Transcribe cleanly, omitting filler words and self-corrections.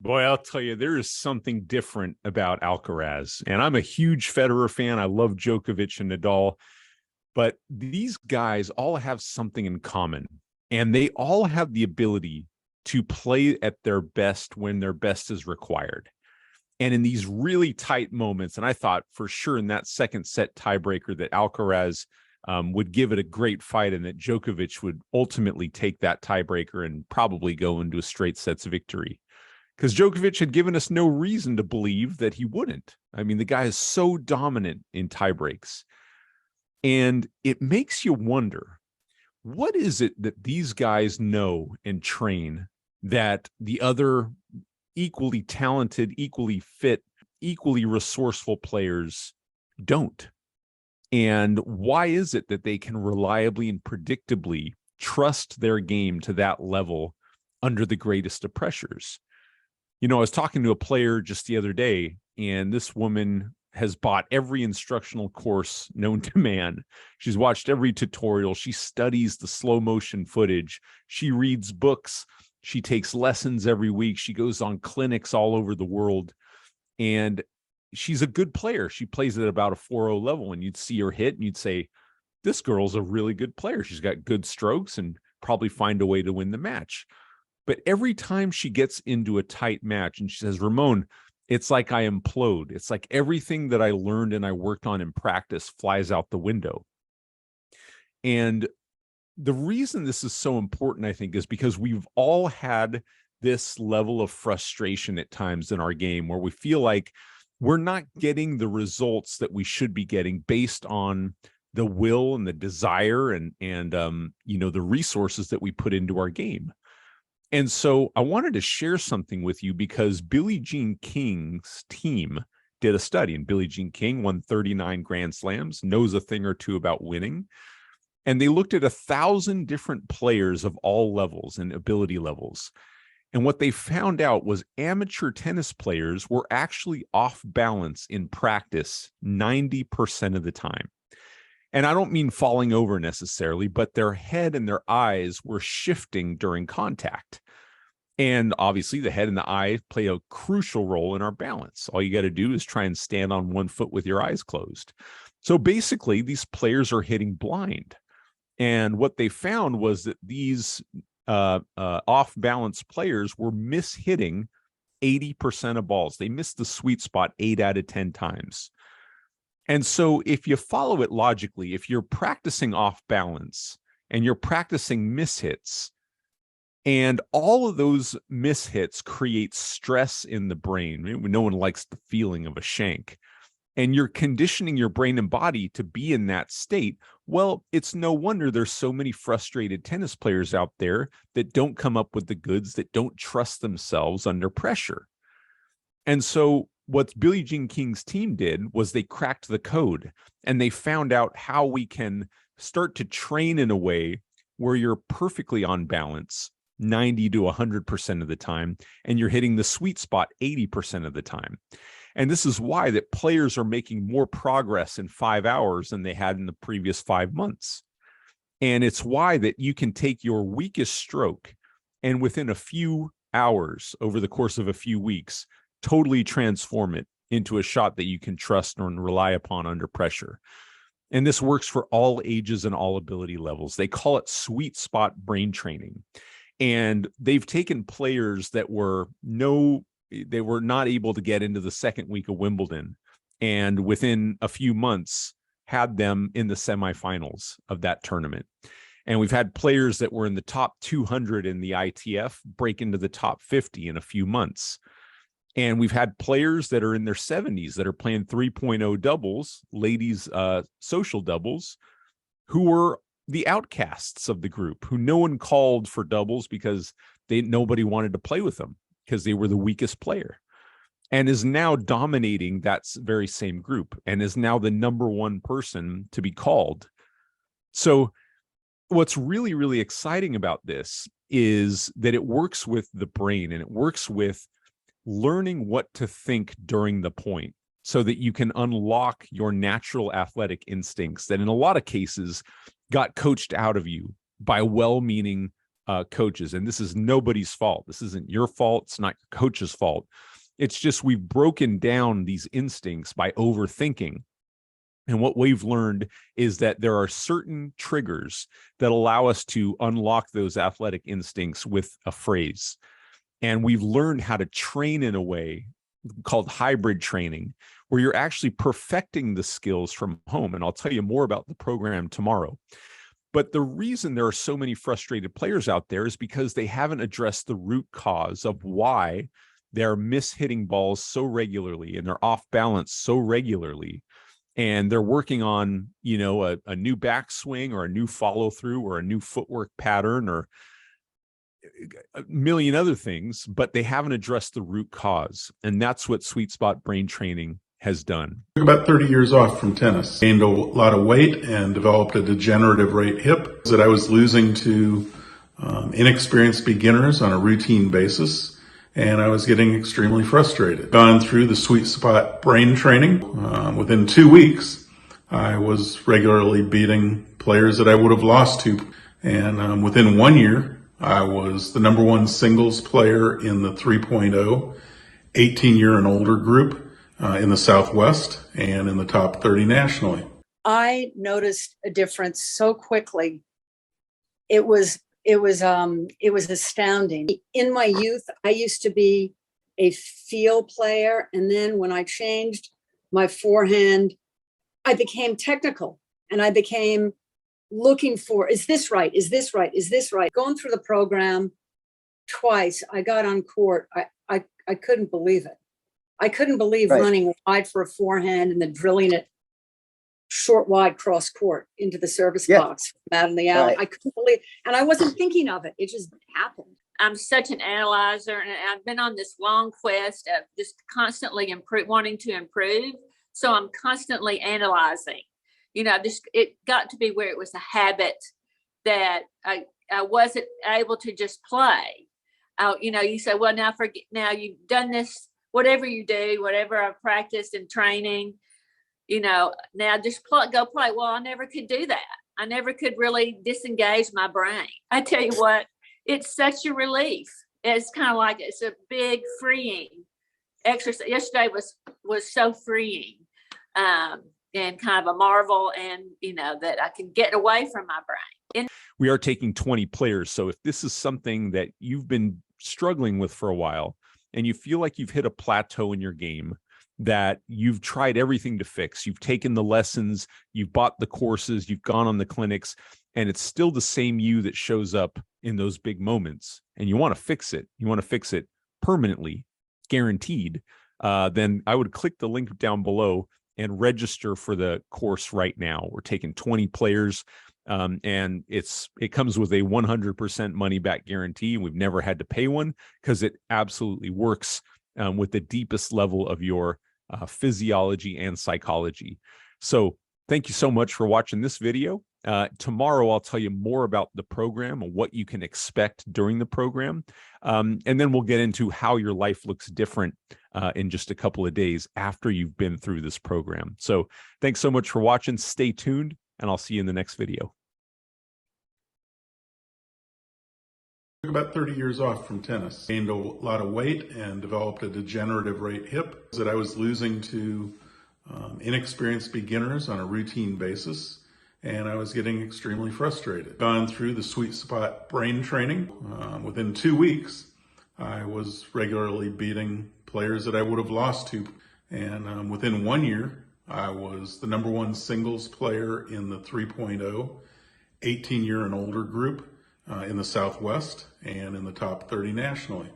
Boy, I'll tell you, there is something different about Alcaraz. And I'm a huge Federer fan. I love Djokovic and Nadal, but these guys all have something in common. And they all have the ability to play at their best when their best is required. And in these really tight moments, and I thought for sure in that second set tiebreaker that Alcaraz would give it a great fight and that Djokovic would ultimately take that tiebreaker and probably go into a straight sets victory, because Djokovic had given us no reason to believe that he wouldn't. I mean, the guy is so dominant in tiebreaks. And it makes you wonder, what is it that these guys know and train that the other equally talented, equally fit, equally resourceful players don't? And why is it that they can reliably and predictably trust their game to that level under the greatest of pressures? You know, I was talking to a player just the other day, and this woman has bought every instructional course known to man. She's watched every tutorial. She studies the slow motion footage. She reads books. She takes lessons every week. She goes on clinics all over the world. And she's a good player. She plays at about a 4.0 level, and you'd see her hit and you'd say, this girl's a really good player. She's got good strokes and probably find a way to win the match. But every time she gets into a tight match and she says, Ramon, it's like I implode. It's like everything that I learned and I worked on in practice flies out the window. And the reason this is so important, I think, is because we've all had this level of frustration at times in our game where we feel like we're not getting the results that we should be getting based on the will and the desire and the resources that we put into our game. And so I wanted to share something with you because Billie Jean King's team did a study, and Billie Jean King won 39 Grand Slams, knows a thing or two about winning. And they looked at 1,000 different players of all levels and ability levels. And what they found out was amateur tennis players were actually off balance in practice 90% of the time. And I don't mean falling over necessarily, but their head and their eyes were shifting during contact. And obviously, the head and the eye play a crucial role in our balance. All you got to do is try and stand on one foot with your eyes closed. So basically, these players are hitting blind. And what they found was that these off-balance players were mishitting 80% of balls. They missed the sweet spot 8 out of 10 times. And so if you follow it logically, if you're practicing off balance and you're practicing mishits, and all of those mishits create stress in the brain. No one likes the feeling of a shank. And you're conditioning your brain and body to be in that state. Well, it's no wonder there's so many frustrated tennis players out there that don't come up with the goods, that don't trust themselves under pressure. And so what Billie Jean King's team did was they cracked the code, and they found out how we can start to train in a way where you're perfectly on balance 90 to 100% of the time, and you're hitting the sweet spot 80% of the time. And this is why that players are making more progress in 5 hours than they had in the previous 5 months. And it's why that you can take your weakest stroke and within a few hours over the course of a few weeks, totally transform it into a shot that you can trust and rely upon under pressure. And this works for all ages and all ability levels. They call it sweet spot brain training. And they've taken players that they were not able to get into the second week of Wimbledon, and within a few months had them in the semifinals of that tournament. And we've had players that were in the top 200 in the ITF break into the top 50 in a few months. And we've had players that are in their 70s that are playing 3.0 doubles, ladies social doubles, who were the outcasts of the group, who no one called for doubles because nobody wanted to play with them because they were the weakest player, and is now dominating that very same group and is now the number one person to be called. So what's really, really exciting about this is that it works with the brain, and it works with learning what to think during the point so that you can unlock your natural athletic instincts that in a lot of cases got coached out of you by well-meaning coaches. And this is nobody's fault. This isn't your fault. It's not your coach's fault. It's just we've broken down these instincts by overthinking. And what we've learned is that there are certain triggers that allow us to unlock those athletic instincts with a phrase. And we've learned how to train in a way called hybrid training, where you're actually perfecting the skills from home. And I'll tell you more about the program tomorrow. But the reason there are so many frustrated players out there is because they haven't addressed the root cause of why they're mishitting balls so regularly and they're off balance so regularly. And they're working on, a new backswing or a new follow through or a new footwork pattern or a million other things, but they haven't addressed the root cause. And that's what Sweet Spot Brain Training has done. About 30 years off from tennis. Gained a lot of weight and developed a degenerative right hip that I was losing to inexperienced beginners on a routine basis. And I was getting extremely frustrated. Gone through the Sweet Spot Brain Training. Within 2 weeks, I was regularly beating players that I would have lost to. And within 1 year, I was the number one singles player in the 3.0, 18-year and older group in the Southwest and in the top 30 nationally. I noticed a difference so quickly. It was astounding. In my youth, I used to be a feel player. And then when I changed my forehand, I became technical and I became looking for, is this right? Is this right? Is this right? Going through the program twice, I got on court. I couldn't believe it. I couldn't believe running wide for a forehand and then drilling it short, wide, cross court into the service box out in the alley. I couldn't believe, and I wasn't thinking of it. It just happened. I'm such an analyzer, and I've been on this long quest of just constantly wanting to improve. So I'm constantly analyzing. It got to be where it was a habit that I wasn't able to just play. You say, well, now you've done this, whatever you do, whatever I've practiced in training, now just go play. Well, I never could do that. I never could really disengage my brain. I tell you what, it's such a relief. It's kind of like it's a big freeing exercise. Yesterday was so freeing, and kind of a marvel, and that I can get away from my brain. We are taking 20 players. So if this is something that you've been struggling with for a while and you feel like you've hit a plateau in your game, that you've tried everything to fix, you've taken the lessons, you've bought the courses, you've gone on the clinics, and it's still the same you that shows up in those big moments, and you want to fix it permanently, guaranteed, then I would click the link down below and register for the course right now. We're taking 20 players, and it comes with a 100% money back guarantee. We've never had to pay one because it absolutely works with the deepest level of your physiology and psychology. So thank you so much for watching this video. Tomorrow, I'll tell you more about the program and what you can expect during the program. And then we'll get into how your life looks different in just a couple of days after you've been through this program. So thanks so much for watching. Stay tuned, and I'll see you in the next video. About 30 years off from tennis. Gained a lot of weight and developed a degenerative right hip that I was losing to inexperienced beginners on a routine basis. And I was getting extremely frustrated. Gone through the Sweet Spot Brain Training. Within 2 weeks, I was regularly beating players that I would have lost to. And within 1 year, I was the number one singles player in the 3.0, 18-year and older group in the Southwest and in the top 30 nationally.